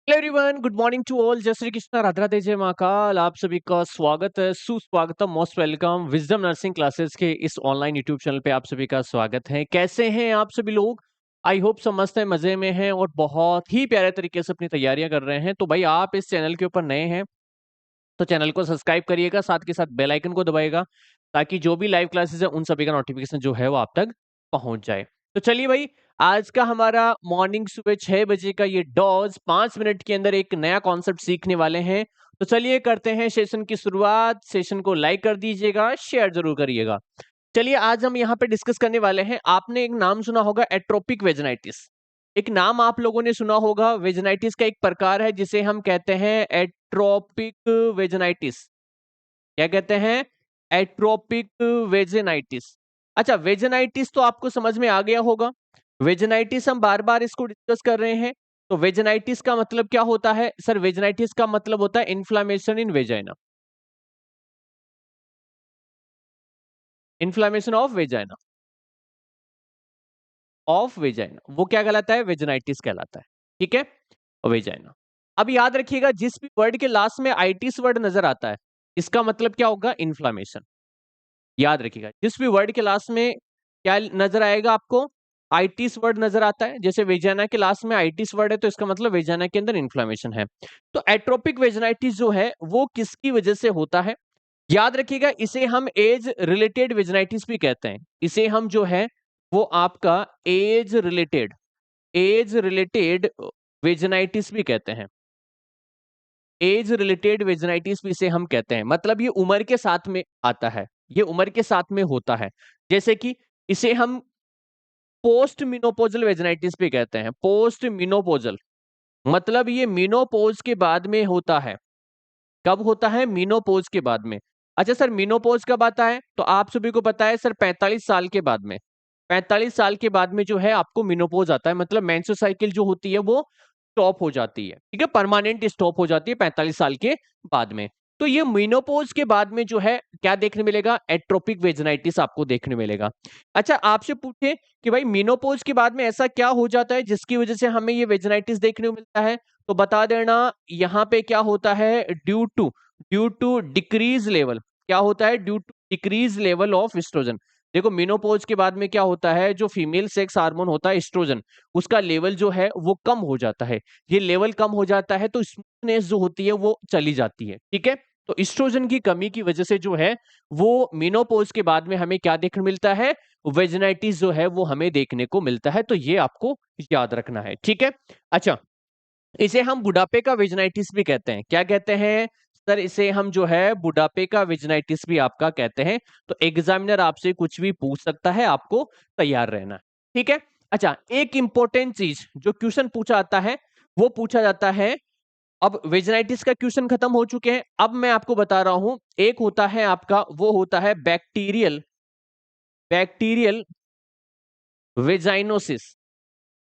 Hello everyone, good morning to all. जय श्री कृष्णा, राधे राधे, जय महाकाल। आप सभी का स्वागत है, सुस्वागतम, most welcome wisdom nursing classes के इस ऑनलाइन यूट्यूब चैनल पे आप सभी का स्वागत है। कैसे हैं आप सभी लोग? आई होप सब मस्त है, मजे में हैं और बहुत ही प्यारे तरीके से अपनी तैयारियां कर रहे हैं। तो भाई आप इस चैनल के ऊपर नए हैं तो चैनल को सब्सक्राइब करिएगा, साथ के साथ बेल आइकन को दबाइएगा ताकि जो भी लाइव क्लासेस है उन सभी का नोटिफिकेशन जो है वो आप तक पहुंच जाए। तो चलिए भाई, आज का हमारा मॉर्निंग सुबह 6 बजे का ये डॉज 5 मिनट के अंदर एक नया कॉन्सेप्ट सीखने वाले हैं। तो चलिए करते हैं सेशन की शुरुआत। सेशन को लाइक कर दीजिएगा, शेयर जरूर करिएगा। चलिए आज हम यहाँ पे डिस्कस करने वाले हैं। आपने एक नाम सुना होगा, एट्रोपिक वेजिनाइटिस। एक नाम आप लोगों ने सुना होगा, वेजिनाइटिस का एक प्रकार है जिसे हम कहते हैं एट्रोपिक वेजिनाइटिस। क्या कहते हैं? एट्रोपिक वेजिनाइटिस। अच्छा, वेजिनाइटिस तो आपको समझ में आ गया होगा। वेजिनाइटिस हम बार बार इसको डिस्कस कर रहे हैं। तो वेजिनाइटिस का मतलब क्या होता है सर? वेजिनाइटिस का मतलब होता है inflammation in vagina. Inflammation of vagina, of vagina, वो क्या कहलाता है? वेजिनाइटिस कहलाता है। ठीक है, वेजाइना। अब याद रखिएगा, जिस भी वर्ड के लास्ट में आइटिस वर्ड नजर आता है इसका मतलब क्या होगा? इन्फ्लामेशन। याद रखिएगा, जिस भी वर्ड के लास्ट में क्या नजर आएगा आपको? आइटिस वर्ड नजर आता है। जैसे वेजाना के लास्ट में आइटिस वर्ड है तो इसका मतलब वेजाना के अंदर इन्फ्लामेशन है। तो एट्रोपिक वेजिनाइटिस जो है वो किसकी वजह से होता है? याद रखिएगा, इसे हम एज रिलेटेड वेजिनाइटिस भी कहते हैं। इसे हम जो है वो आपका एज रिलेटेड वेजिनाइटिस भी कहते हैं। एज रिलेटेड वेजिनाइटिस भी इसे हम कहते हैं। मतलब ये उम्र के साथ में आता है, ये उम्र के साथ में होता है। जैसे कि इसे हम पोस्ट मिनोपोजल वेजिनाइटिस भी कहते हैं। पोस्ट मिनोपोजल मतलब ये मिनोपोज के बाद में होता है। कब होता है? मिनोपोज के बाद में। अच्छा सर, मिनोपोज कब आता है? तो आप सभी को पता है सर, 45 साल के बाद में। 45 साल के बाद में जो है आपको मिनोपोज आता है। मतलब मेंस्ट्रुअल साइकिल जो होती है वो स्टॉप हो जाती है। ठीक है, परमानेंट स्टॉप हो जाती है 45 साल के बाद में। तो ये मेनोपॉज के बाद में जो है क्या देखने मिलेगा? एट्रोपिक वेजिनाइटिस आपको देखने मिलेगा। अच्छा, आपसे पूछे कि भाई मेनोपॉज के बाद में ऐसा क्या हो जाता है जिसकी वजह से हमें ये वेजिनाइटिस देखने को मिलता है? तो बता देना, यहाँ पे क्या होता है? Due to decrease level. क्या होता है? Due to decrease level of estrogen. देखो, मेनोपॉज के बाद में क्या होता है? जो फीमेल सेक्स हार्मोन होता है एस्ट्रोजन, उसका लेवल जो है वो कम हो जाता है। ये लेवल कम हो जाता है तो स्मूथनेस जो होती है वो चली जाती है। ठीक है, तो एस्ट्रोजन की कमी की वजह से जो है वो मेनोपॉज के बाद में हमें क्या देखने मिलता है? वेजिनाइटिस जो है वो हमें देखने को मिलता है। तो ये आपको याद रखना है। ठीक है। अच्छा, इसे हम बुढ़ापे का वेजिनाइटिस भी कहते हैं। क्या कहते हैं सर? इसे हम जो है बुढ़ापे का वेजिनाइटिस भी आपका कहते हैं। तो एग्जामिनर आपसे कुछ भी पूछ सकता है, आपको तैयार रहना है। ठीक है। अच्छा, एक इंपॉर्टेंट चीज जो क्वेश्चन पूछा आता है वो पूछा जाता है। अब वेजिनाइटिस का क्वेश्चन खत्म हो चुके हैं, अब मैं आपको बता रहा हूं। एक होता है आपका, वो होता है बैक्टीरियल बैक्टीरियल वेजाइनोसिस।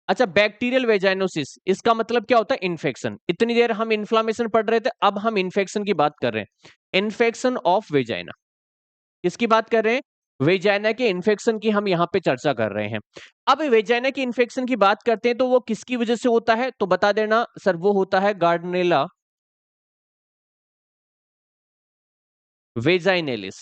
अच्छा, बैक्टीरियल वेजाइनोसिस इसका मतलब क्या होता है? इन्फेक्शन। इतनी देर हम इन्फ्लामेशन पढ़ रहे थे, अब हम इन्फेक्शन की बात कर रहे हैं। इन्फेक्शन ऑफ वेजाइना, किसकी बात कर रहे हैं? वेजाइना के इन्फेक्शन की हम यहाँ पे चर्चा कर रहे हैं। अब वेजाइना के इन्फेक्शन की बात करते हैं तो वो किसकी वजह से होता है? तो बता देना सर, वो होता है गार्डनेला वेजाइनेलिस।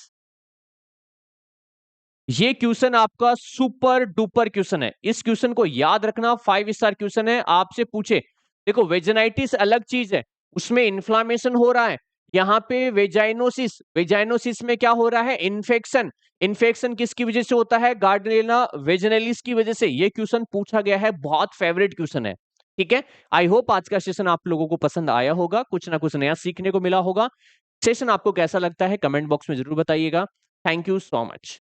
ये क्वेश्चन आपका सुपर डुपर क्वेश्चन है। इस क्वेश्चन को याद रखना, 5 स्टार क्वेश्चन है। आपसे पूछे, देखो वेजिनाइटिस अलग चीज है, उसमें इन्फ्लामेशन हो रहा है। यहाँ पे वेजाइनोसिस, वेजाइनोसिस में क्या हो रहा है? इन्फेक्शन। इन्फेक्शन किसकी वजह से होता है? गार्डनेला वेजिनेलिस की वजह से। ये क्वेश्चन पूछा गया है, बहुत फेवरेट क्वेश्चन है। ठीक है, आई होप आज का सेशन आप लोगों को पसंद आया होगा, कुछ ना कुछ नया सीखने को मिला होगा। सेशन आपको कैसा लगता है कमेंट बॉक्स में जरूर बताइएगा। Thank you so much.